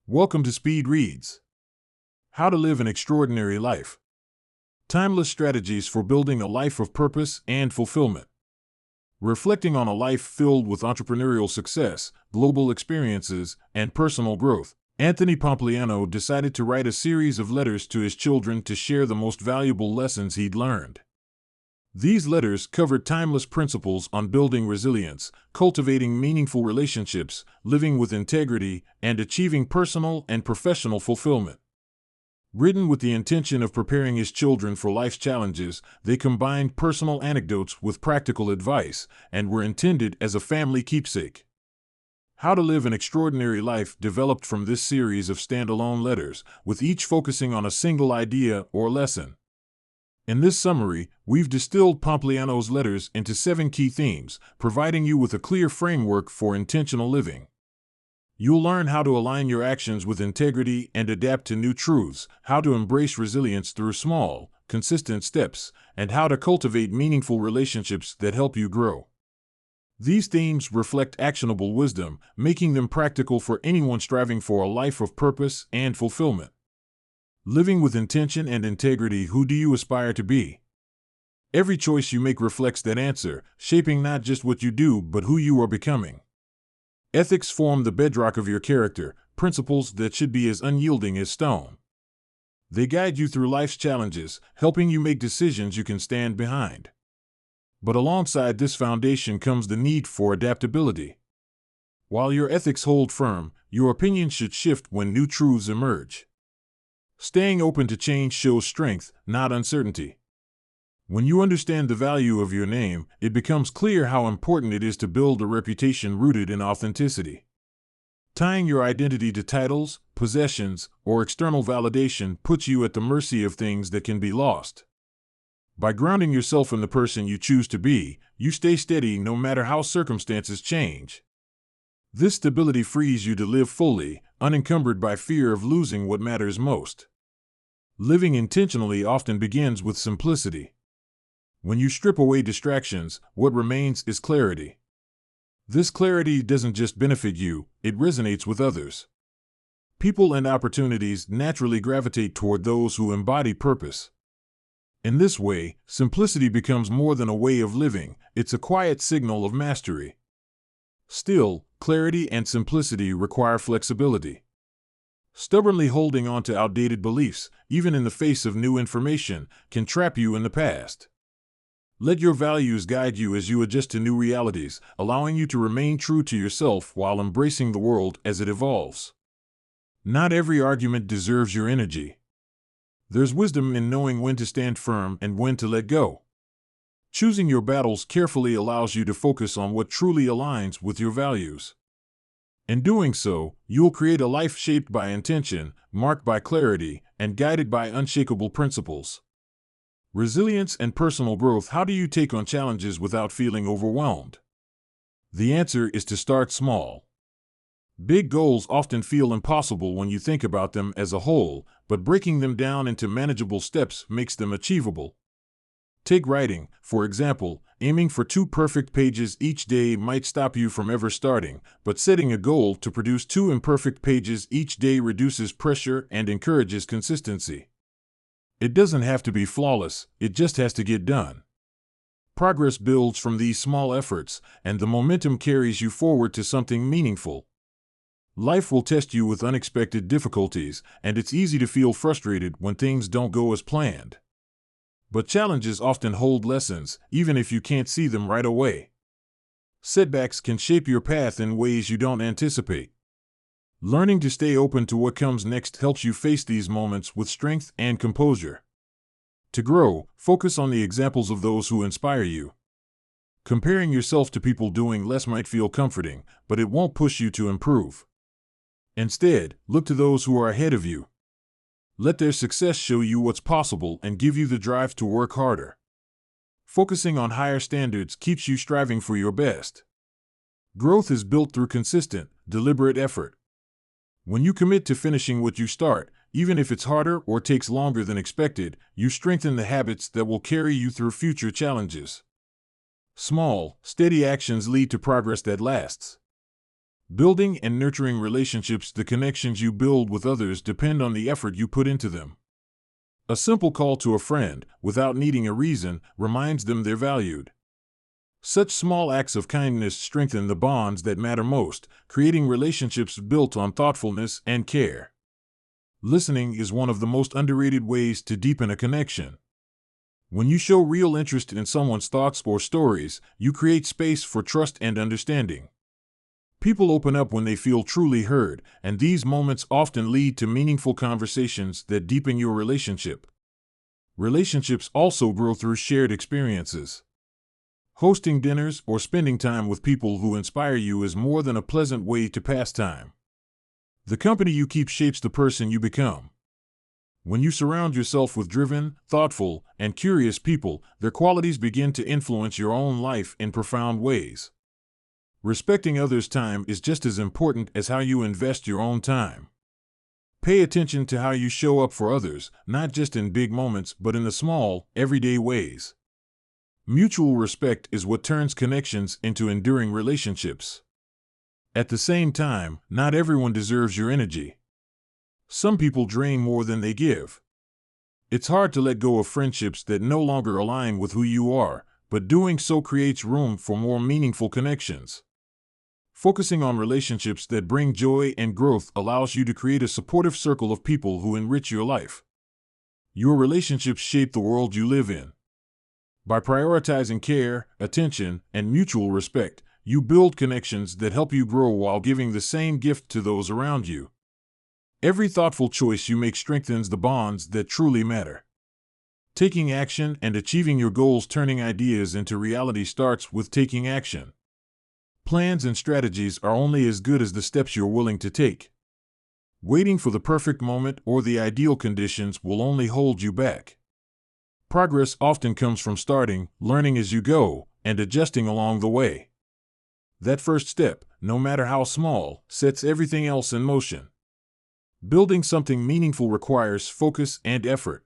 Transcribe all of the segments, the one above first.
Welcome to Speed Reads. How to Live an Extraordinary Life. Timeless strategies for building a life of purpose and fulfillment. Reflecting on a life filled with entrepreneurial success, global experiences, and personal growth, Anthony Pompliano decided to write a series of letters to his children to share the most valuable lessons he'd learned. These letters covered timeless principles on building resilience, cultivating meaningful relationships, living with integrity, and achieving personal and professional fulfillment. Written with the intention of preparing his children for life's challenges, they combined personal anecdotes with practical advice and were intended as a family keepsake. How to Live an Extraordinary Life developed from this series of standalone letters, with each focusing on a single idea or lesson. In this summary, we've distilled Pompliano's letters into 7 key themes, providing you with a clear framework for intentional living. You'll learn how to align your actions with integrity and adapt to new truths, how to embrace resilience through small, consistent steps, and how to cultivate meaningful relationships that help you grow. These themes reflect actionable wisdom, making them practical for anyone striving for a life of purpose and fulfillment. Living with intention and integrity, who do you aspire to be? Every choice you make reflects that answer, shaping not just what you do, but who you are becoming. Ethics form the bedrock of your character, principles that should be as unyielding as stone. They guide you through life's challenges, helping you make decisions you can stand behind. But alongside this foundation comes the need for adaptability. While your ethics hold firm, your opinion should shift when new truths emerge. Staying open to change shows strength, not uncertainty. When you understand the value of your name, it becomes clear how important it is to build a reputation rooted in authenticity. Tying your identity to titles, possessions, or external validation puts you at the mercy of things that can be lost. By grounding yourself in the person you choose to be, you stay steady no matter how circumstances change. This stability frees you to live fully, unencumbered by fear of losing what matters most. Living intentionally often begins with simplicity. When you strip away distractions, what remains is clarity. This clarity doesn't just benefit you, it resonates with others. People and opportunities naturally gravitate toward those who embody purpose. In this way, simplicity becomes more than a way of living, it's a quiet signal of mastery. Still, clarity and simplicity require flexibility. Stubbornly holding on to outdated beliefs, even in the face of new information, can trap you in the past. Let your values guide you as you adjust to new realities, allowing you to remain true to yourself while embracing the world as it evolves. Not every argument deserves your energy. There's wisdom in knowing when to stand firm and when to let go. Choosing your battles carefully allows you to focus on what truly aligns with your values. In doing so, you'll create a life shaped by intention, marked by clarity, and guided by unshakable principles. Resilience and personal growth. How do you take on challenges without feeling overwhelmed? The answer is to start small. Big goals often feel impossible when you think about them as a whole, but breaking them down into manageable steps makes them achievable. Take writing, for example. Aiming for 2 perfect pages each day might stop you from ever starting, but setting a goal to produce 2 imperfect pages each day reduces pressure and encourages consistency. It doesn't have to be flawless, it just has to get done. Progress builds from these small efforts, and the momentum carries you forward to something meaningful. Life will test you with unexpected difficulties, and it's easy to feel frustrated when things don't go as planned. But challenges often hold lessons, even if you can't see them right away. Setbacks can shape your path in ways you don't anticipate. Learning to stay open to what comes next helps you face these moments with strength and composure. To grow, focus on the examples of those who inspire you. Comparing yourself to people doing less might feel comforting, but it won't push you to improve. Instead, look to those who are ahead of you. Let their success show you what's possible and give you the drive to work harder. Focusing on higher standards keeps you striving for your best. Growth is built through consistent, deliberate effort. When you commit to finishing what you start, even if it's harder or takes longer than expected, you strengthen the habits that will carry you through future challenges. Small, steady actions lead to progress that lasts. Building and nurturing relationships. The connections you build with others depend on the effort you put into them. A simple call to a friend, without needing a reason, reminds them they're valued. Such small acts of kindness strengthen the bonds that matter most, creating relationships built on thoughtfulness and care. Listening is one of the most underrated ways to deepen a connection. When you show real interest in someone's thoughts or stories, you create space for trust and understanding. People open up when they feel truly heard, and these moments often lead to meaningful conversations that deepen your relationship. Relationships also grow through shared experiences. Hosting dinners or spending time with people who inspire you is more than a pleasant way to pass time. The company you keep shapes the person you become. When you surround yourself with driven, thoughtful, and curious people, their qualities begin to influence your own life in profound ways. Respecting others' time is just as important as how you invest your own time. Pay attention to how you show up for others, not just in big moments, but in the small, everyday ways. Mutual respect is what turns connections into enduring relationships. At the same time, not everyone deserves your energy. Some people drain more than they give. It's hard to let go of friendships that no longer align with who you are, but doing so creates room for more meaningful connections. Focusing on relationships that bring joy and growth allows you to create a supportive circle of people who enrich your life. Your relationships shape the world you live in. By prioritizing care, attention, and mutual respect, you build connections that help you grow while giving the same gift to those around you. Every thoughtful choice you make strengthens the bonds that truly matter. Taking action and achieving your goals. Turning ideas into reality starts with taking action. Plans and strategies are only as good as the steps you're willing to take. Waiting for the perfect moment or the ideal conditions will only hold you back. Progress often comes from starting, learning as you go, and adjusting along the way. That first step, no matter how small, sets everything else in motion. Building something meaningful requires focus and effort.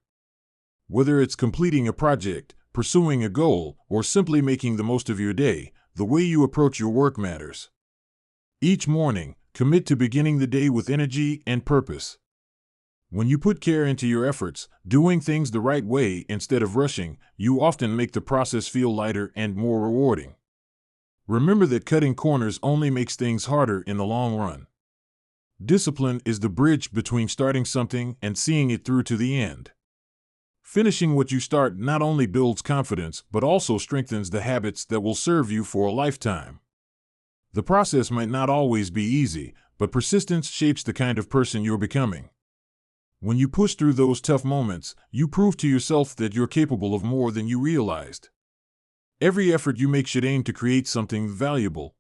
Whether it's completing a project, pursuing a goal, or simply making the most of your day, the way you approach your work matters. Each morning, commit to beginning the day with energy and purpose. When you put care into your efforts, doing things the right way instead of rushing, you often make the process feel lighter and more rewarding. Remember that cutting corners only makes things harder in the long run. Discipline is the bridge between starting something and seeing it through to the end. Finishing what you start not only builds confidence but also strengthens the habits that will serve you for a lifetime. The process might not always be easy, but persistence shapes the kind of person you're becoming. When you push through those tough moments, you prove to yourself that you're capable of more than you realized. Every effort you make should aim to create something valuable.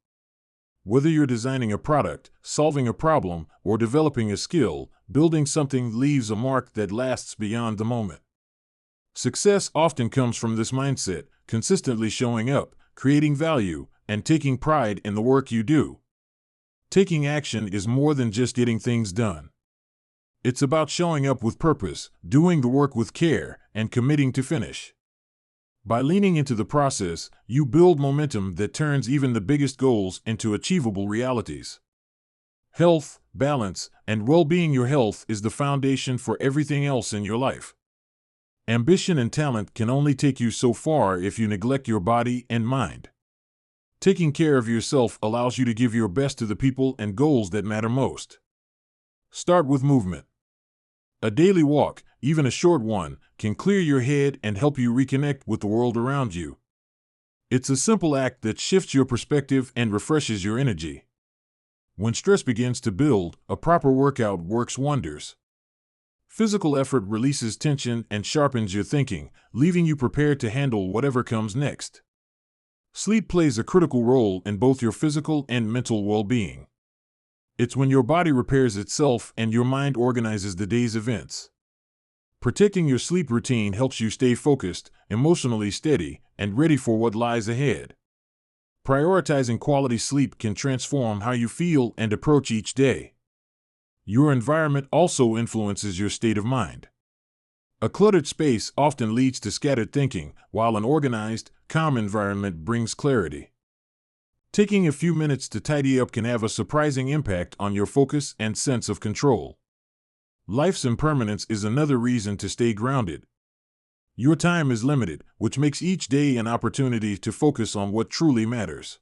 Whether you're designing a product, solving a problem, or developing a skill, building something leaves a mark that lasts beyond the moment. Success often comes from this mindset, consistently showing up, creating value, and taking pride in the work you do. Taking action is more than just getting things done. It's about showing up with purpose, doing the work with care, and committing to finish. By leaning into the process, you build momentum that turns even the biggest goals into achievable realities. Health, balance, and well-being. Your health is the foundation for everything else in your life. Ambition and talent can only take you so far if you neglect your body and mind. Taking care of yourself allows you to give your best to the people and goals that matter most. Start with movement. A daily walk, even a short one, can clear your head and help you reconnect with the world around you. It's a simple act that shifts your perspective and refreshes your energy. When stress begins to build, a proper workout works wonders. Physical effort releases tension and sharpens your thinking, leaving you prepared to handle whatever comes next. Sleep plays a critical role in both your physical and mental well-being. It's when your body repairs itself and your mind organizes the day's events. Protecting your sleep routine helps you stay focused, emotionally steady, and ready for what lies ahead. Prioritizing quality sleep can transform how you feel and approach each day. Your environment also influences your state of mind. A cluttered space often leads to scattered thinking, while an organized, calm environment brings clarity. Taking a few minutes to tidy up can have a surprising impact on your focus and sense of control. Life's impermanence is another reason to stay grounded. Your time is limited, which makes each day an opportunity to focus on what truly matters.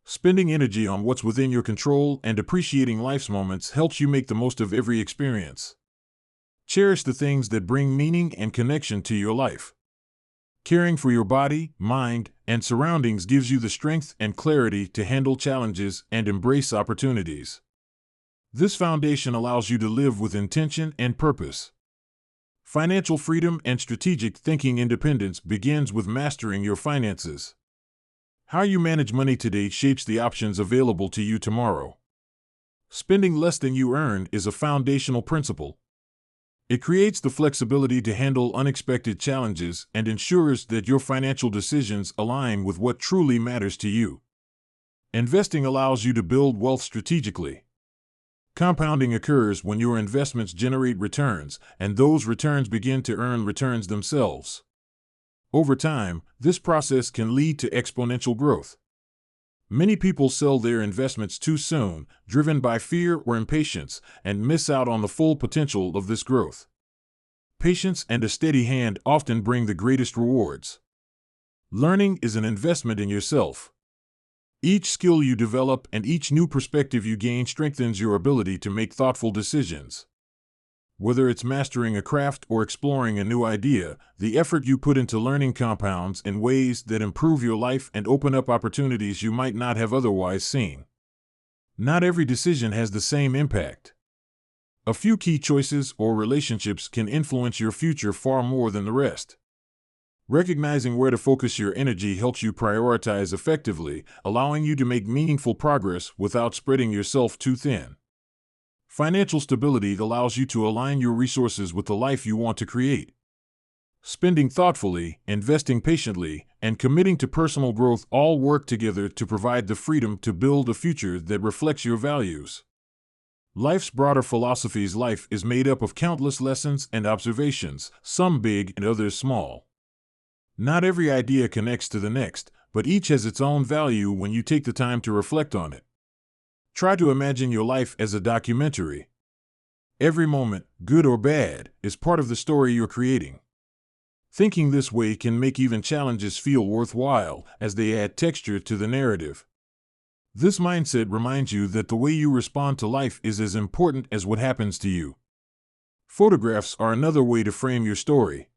Spending energy on what's within your control and appreciating life's moments helps you make the most of every experience. Cherish the things that bring meaning and connection to your life. Caring for your body, mind, and surroundings gives you the strength and clarity to handle challenges and embrace opportunities. This foundation allows you to live with intention and purpose. Financial freedom and strategic thinking independence begins with mastering your finances. How you manage money today shapes the options available to you tomorrow. Spending less than you earn is a foundational principle. It creates the flexibility to handle unexpected challenges and ensures that your financial decisions align with what truly matters to you. Investing allows you to build wealth strategically. Compounding occurs when your investments generate returns, and those returns begin to earn returns themselves. Over time, this process can lead to exponential growth. Many people sell their investments too soon, driven by fear or impatience, and miss out on the full potential of this growth. Patience and a steady hand often bring the greatest rewards. Learning is an investment in yourself. Each skill you develop and each new perspective you gain strengthens your ability to make thoughtful decisions. Whether it's mastering a craft or exploring a new idea, the effort you put into learning compounds in ways that improve your life and open up opportunities you might not have otherwise seen. Not every decision has the same impact. A few key choices or relationships can influence your future far more than the rest. Recognizing where to focus your energy helps you prioritize effectively, allowing you to make meaningful progress without spreading yourself too thin. Financial stability allows you to align your resources with the life you want to create. Spending thoughtfully, investing patiently, and committing to personal growth all work together to provide the freedom to build a future that reflects your values. Life's broader philosophy's life is made up of countless lessons and observations, some big and others small. Not every idea connects to the next, but each has its own value when you take the time to reflect on it. Try to imagine your life as a documentary. Every moment, good or bad, is part of the story you're creating. Thinking this way can make even challenges feel worthwhile, as they add texture to the narrative. This mindset reminds you that the way you respond to life is as important as what happens to you. Photographs are another way to frame your story.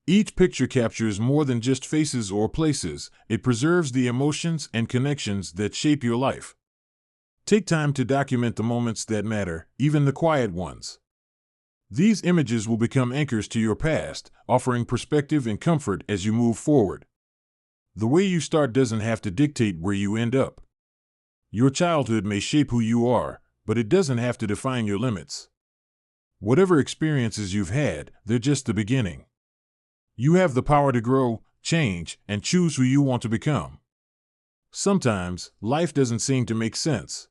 Each picture captures more than just faces or places. It preserves the emotions and connections that shape your life. Take time to document the moments that matter, even the quiet ones. These images will become anchors to your past, offering perspective and comfort as you move forward. The way you start doesn't have to dictate where you end up. Your childhood may shape who you are, but it doesn't have to define your limits. Whatever experiences you've had, they're just the beginning. You have the power to grow, change, and choose who you want to become. Sometimes, life doesn't seem to make sense.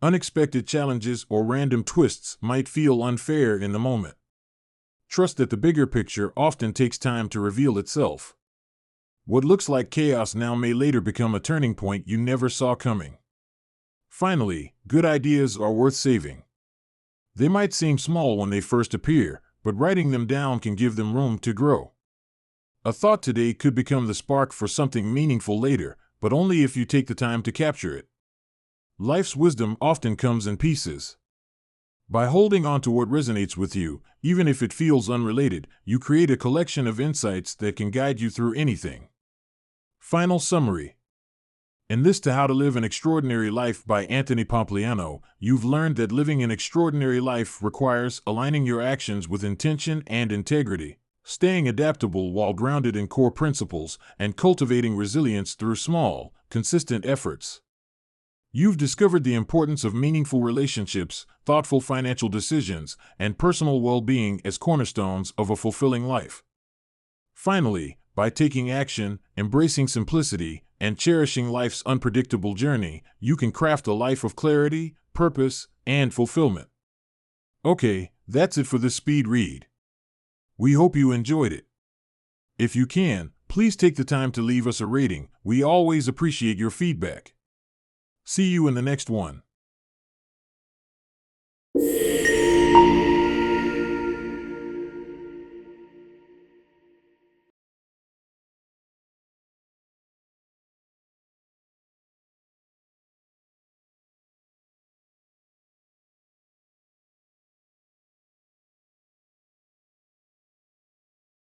Unexpected challenges or random twists might feel unfair in the moment. Trust that the bigger picture often takes time to reveal itself. What looks like chaos now may later become a turning point you never saw coming. Finally, good ideas are worth saving. They might seem small when they first appear, but writing them down can give them room to grow. A thought today could become the spark for something meaningful later, but only if you take the time to capture it. Life's wisdom often comes in pieces. By holding on to what resonates with you, even if it feels unrelated, you create a collection of insights that can guide you through anything. Final summary. In this To How to Live an Extraordinary Life by Anthony Pompliano, you've learned that living an extraordinary life requires aligning your actions with intention and integrity, staying adaptable while grounded in core principles, and cultivating resilience through small, consistent efforts. You've discovered the importance of meaningful relationships, thoughtful financial decisions, and personal well-being as cornerstones of a fulfilling life. Finally, by taking action, embracing simplicity, and cherishing life's unpredictable journey, you can craft a life of clarity, purpose, and fulfillment. Okay, that's it for this speed read. We hope you enjoyed it. If you can, please Please take the time to leave us a rating. We always appreciate your feedback. See you in the next one.